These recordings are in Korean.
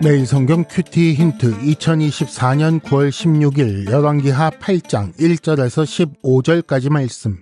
매일 성경 큐티 힌트 2024년 9월 16일 열왕기하 8장 1절에서 15절까지 말씀.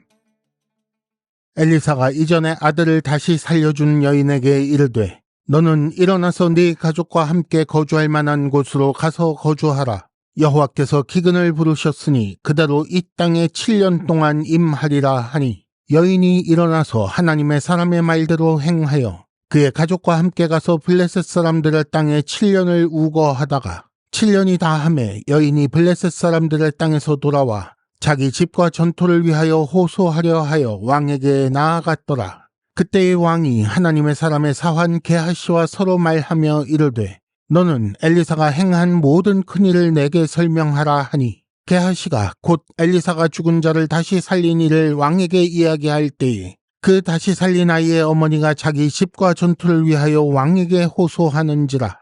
엘리사가 이전에 아들을 다시 살려준 여인에게 이르되 너는 일어나서 네 가족과 함께 거주할 만한 곳으로 가서 거주하라. 여호와께서 기근을 부르셨으니 그대로 이 땅에 7년 동안 임하리라 하니 여인이 일어나서 하나님의 사람의 말대로 행하여 그의 가족과 함께 가서 블레셋 사람들의 땅에 7년을 우거하다가 7년이 다하매 여인이 블레셋 사람들의 땅에서 돌아와 자기 집과 전토를 위하여 호소하려 하여 왕에게 나아갔더라. 그때의 왕이 하나님의 사람의 사환 게하시와 서로 말하며 이르되 너는 엘리사가 행한 모든 큰일을 내게 설명하라 하니 게하시가 곧 엘리사가 죽은 자를 다시 살린 일을 왕에게 이야기할 때에 그 다시 살린 아이의 어머니가 자기 집과 전투를 위하여 왕에게 호소하는지라.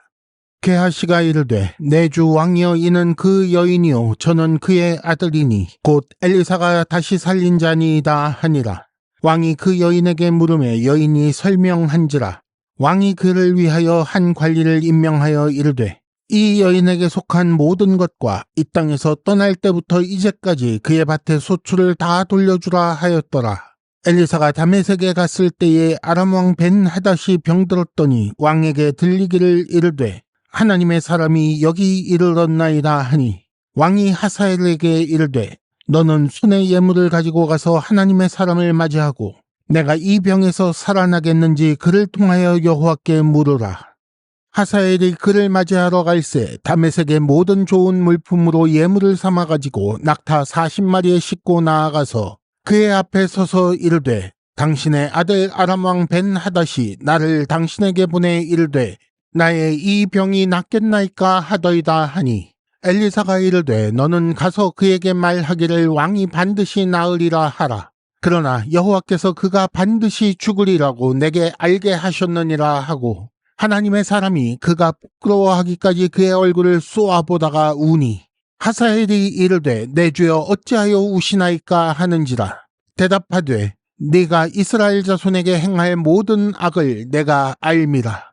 게하시가 이르되 내 주 왕이여 이는 그 여인이요 저는 그의 아들이니 곧 엘리사가 다시 살린 자니이다 하니라. 왕이 그 여인에게 물으매 여인이 설명한지라. 왕이 그를 위하여 한 관리를 임명하여 이르되 이 여인에게 속한 모든 것과 이 땅에서 떠날 때부터 이제까지 그의 밭의 소출을 다 돌려주라 하였더라. 엘리사가 다메섹에 갔을 때에 아람 왕 벤하닷이 병들었더니 왕에게 들리기를 이르되 하나님의 사람이 여기 이르렀나이다 하니 왕이 하사엘에게 이르되 너는 손에 예물을 가지고 가서 하나님의 사람을 맞이하고 내가 이 병에서 살아나겠는지 그를 통하여 여호와께 물으라. 하사엘이 그를 맞이하러 갈새 다메섹의 모든 좋은 물품으로 예물을 삼아가지고 낙타 40마리에 싣고 나아가서 그의 앞에 서서 이르되 당신의 아들 아람 왕 벤하닷이 나를 당신에게 보내 이르되 나의 이 병이 낫겠나이까 하더이다 하니 엘리사가 이르되 너는 가서 그에게 말하기를 왕이 반드시 나으리라 하라. 그러나 여호와께서 그가 반드시 죽으리라고 내게 알게 하셨느니라 하고 하나님의 사람이 그가 부끄러워하기까지 그의 얼굴을 쏘아보다가 우니 하사엘이 이르되 내 주여 어찌하여 우시나이까 하는지라. 대답하되 네가 이스라엘 자손에게 행할 모든 악을 내가 알미라.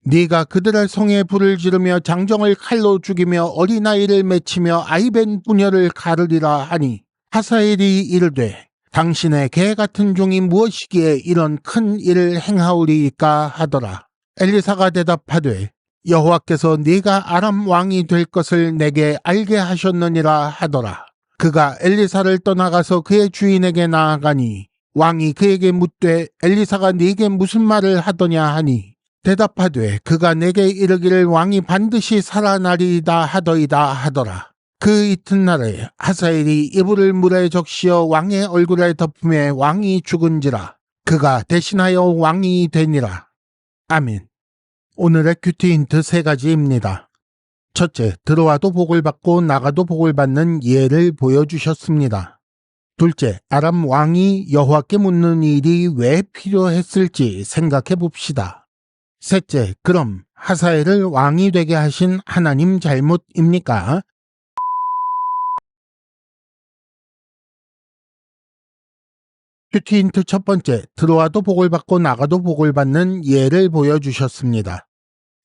네가 그들의 성에 불을 지르며 장정을 칼로 죽이며 어린아이를 맺히며 아이벤 부녀를 가르리라 하니 하사엘이 이르되 당신의 개 같은 종이 무엇이기에 이런 큰 일을 행하오리이까 하더라. 엘리사가 대답하되 여호와께서 네가 아람 왕이 될 것을 내게 알게 하셨느니라 하더라. 그가 엘리사를 떠나가서 그의 주인에게 나아가니 왕이 그에게 묻되 엘리사가 네게 무슨 말을 하더냐 하니 대답하되 그가 내게 이르기를 왕이 반드시 살아나리이다 하더이다 하더라. 그 이튿날에 하사엘이 이불을 물에 적시어 왕의 얼굴에 덮음에 왕이 죽은지라. 그가 대신하여 왕이 되니라. 아멘. 오늘의 큐티 힌트 3가지입니다. 첫째, 들어와도 복을 받고 나가도 복을 받는 예를 보여주셨습니다. 둘째, 아람 왕이 여호와께 묻는 일이 왜 필요했을지 생각해 봅시다. 셋째, 그럼 하사엘을 왕이 되게 하신 하나님 잘못입니까? 큐티 힌트 첫 번째, 들어와도 복을 받고 나가도 복을 받는 예를 보여주셨습니다.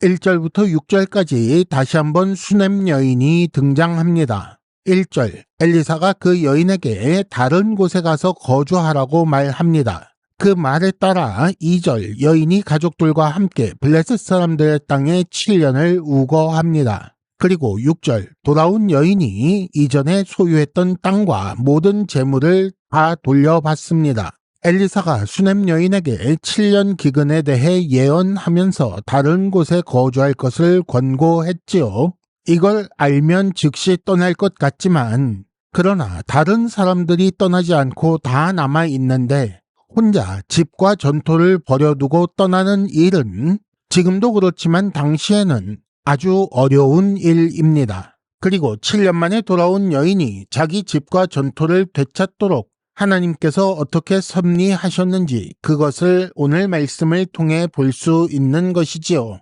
1절부터 6절까지 다시 한번 수넴 여인이 등장합니다. 1절, 엘리사가 그 여인에게 다른 곳에 가서 거주하라고 말합니다. 그 말에 따라 2절, 여인이 가족들과 함께 블레셋 사람들의 땅에 7년을 우거합니다. 그리고 6절, 돌아온 여인이 이전에 소유했던 땅과 모든 재물을 다 돌려받습니다. 엘리사가 수넴 여인에게 7년 기근에 대해 예언하면서 다른 곳에 거주할 것을 권고했지요. 이걸 알면 즉시 떠날 것 같지만 그러나 다른 사람들이 떠나지 않고 다 남아 있는데 혼자 집과 전토를 버려두고 떠나는 일은 지금도 그렇지만 당시에는 아주 어려운 일입니다. 그리고 7년 만에 돌아온 여인이 자기 집과 전토를 되찾도록 하나님께서 어떻게 섭리하셨는지 그것을 오늘 말씀을 통해 볼 수 있는 것이지요.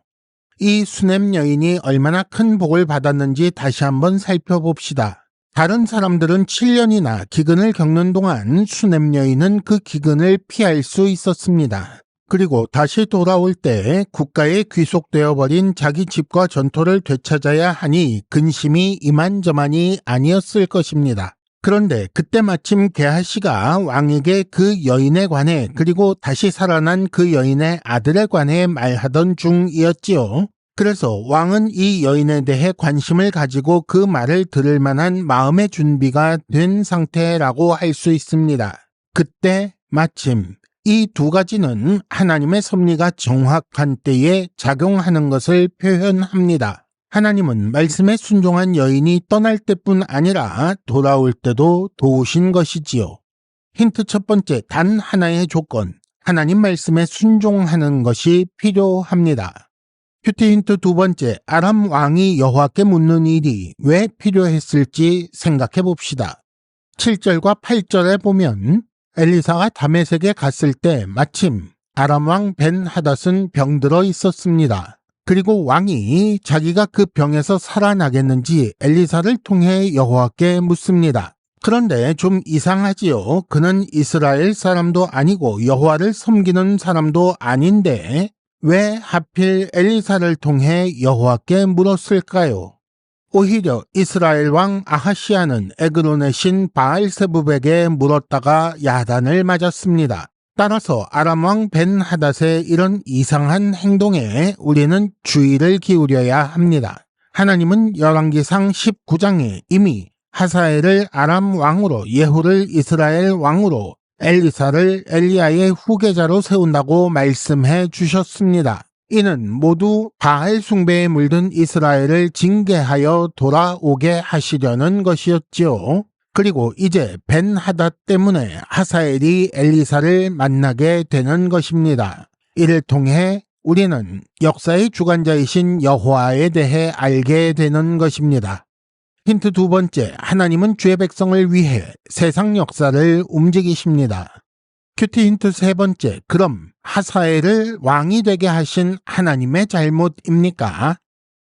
이 수넴 여인이 얼마나 큰 복을 받았는지 다시 한번 살펴봅시다. 다른 사람들은 7년이나 기근을 겪는 동안 수넴 여인은 그 기근을 피할 수 있었습니다. 그리고 다시 돌아올 때 국가에 귀속되어 버린 자기 집과 전토를 되찾아야 하니 근심이 이만저만이 아니었을 것입니다. 그런데 그때 마침 게하시가 왕에게 그 여인에 관해 그리고 다시 살아난 그 여인의 아들에 관해 말하던 중이었지요. 그래서 왕은 이 여인에 대해 관심을 가지고 그 말을 들을 만한 마음의 준비가 된 상태라고 할 수 있습니다. 그때 마침 이 두 가지는 하나님의 섭리가 정확한 때에 작용하는 것을 표현합니다. 하나님은 말씀에 순종한 여인이 떠날 때뿐 아니라 돌아올 때도 도우신 것이지요. 힌트 첫 번째, 단 하나의 조건. 하나님 말씀에 순종하는 것이 필요합니다. 큐티 힌트 두 번째, 아람 왕이 여호와께 묻는 일이 왜 필요했을지 생각해 봅시다. 7절과 8절에 보면 엘리사가 다메섹에 갔을 때 마침 아람 왕 벤하닷은 병들어 있었습니다. 그리고 왕이 자기가 그 병에서 살아나겠는지 엘리사를 통해 여호와께 묻습니다. 그런데 좀 이상하지요. 그는 이스라엘 사람도 아니고 여호와를 섬기는 사람도 아닌데 왜 하필 엘리사를 통해 여호와께 물었을까요? 오히려 이스라엘 왕 아하시아는 에그론의 신 바알세부백에 물었다가 야단을 맞았습니다. 따라서 아람 왕 벤하닷의 이런 이상한 행동에 우리는 주의를 기울여야 합니다. 하나님은 열왕기상 19장에 이미 하사엘을 아람 왕으로, 예후를 이스라엘 왕으로, 엘리사를 엘리야의 후계자로 세운다고 말씀해 주셨습니다. 이는 모두 바알 숭배에 물든 이스라엘을 징계하여 돌아오게 하시려는 것이었지요. 그리고 이제 벤하닷 때문에 하사엘이 엘리사를 만나게 되는 것입니다. 이를 통해 우리는 역사의 주관자이신 여호와에 대해 알게 되는 것입니다. 힌트 두 번째, 하나님은 주의 백성을 위해 세상 역사를 움직이십니다. 큐티 힌트 세 번째, 그럼 하사엘을 왕이 되게 하신 하나님의 잘못입니까?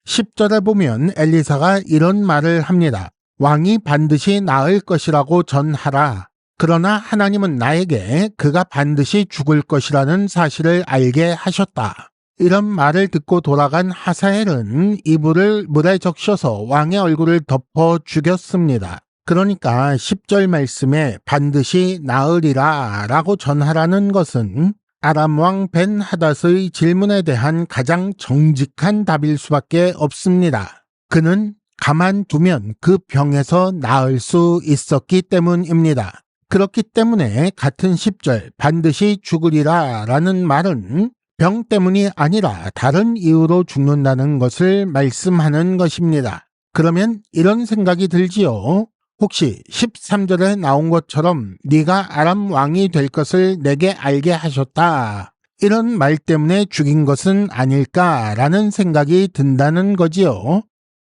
10절에 보면 엘리사가 이런 말을 합니다. 왕이 반드시 나을 것이라고 전하라. 그러나 하나님은 나에게 그가 반드시 죽을 것이라는 사실을 알게 하셨다. 이런 말을 듣고 돌아간 하사엘은 이불을 물에 적셔서 왕의 얼굴을 덮어 죽였습니다. 그러니까 10절 말씀에 반드시 나으리라 라고 전하라는 것은 아람 왕 벤하닷의 질문에 대한 가장 정직한 답일 수밖에 없습니다. 그는 가만두면 그 병에서 나을 수 있었기 때문입니다. 그렇기 때문에 같은 10절 반드시 죽으리라 라는 말은 병 때문이 아니라 다른 이유로 죽는다는 것을 말씀하는 것입니다. 그러면 이런 생각이 들지요. 혹시 13절에 나온 것처럼 네가 아람 왕이 될 것을 내게 알게 하셨다. 이런 말 때문에 죽인 것은 아닐까라는 생각이 든다는 거지요.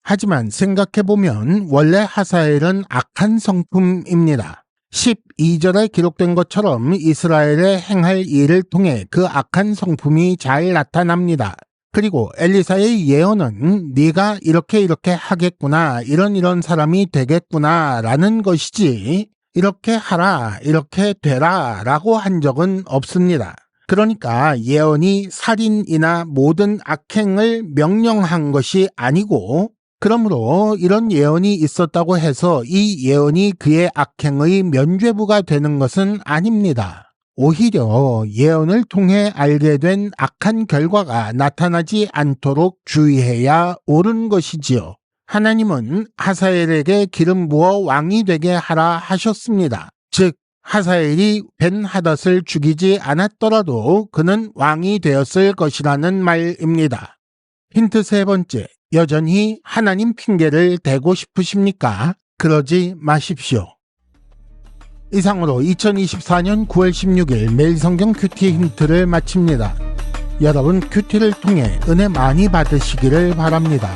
하지만 생각해보면 원래 하사엘은 악한 성품입니다. 12절에 기록된 것처럼 이스라엘의 행할 일을 통해 그 악한 성품이 잘 나타납니다. 그리고 엘리사의 예언은 네가 이렇게 하겠구나, 이런 사람이 되겠구나 라는 것이지 이렇게 하라, 이렇게 되라 라고 한 적은 없습니다. 그러니까 예언이 살인이나 모든 악행을 명령한 것이 아니고, 그러므로 이런 예언이 있었다고 해서 이 예언이 그의 악행의 면죄부가 되는 것은 아닙니다. 오히려 예언을 통해 알게 된 악한 결과가 나타나지 않도록 주의해야 옳은 것이지요. 하나님은 하사엘에게 기름 부어 왕이 되게 하라 하셨습니다. 즉 하사엘이 벤하닷을 죽이지 않았더라도 그는 왕이 되었을 것이라는 말입니다. 힌트 세 번째, 여전히 하나님 핑계를 대고 싶으십니까? 그러지 마십시오. 이상으로 2024년 9월 16일 매일 성경 큐티 힌트를 마칩니다. 여러분 큐티를 통해 은혜 많이 받으시기를 바랍니다.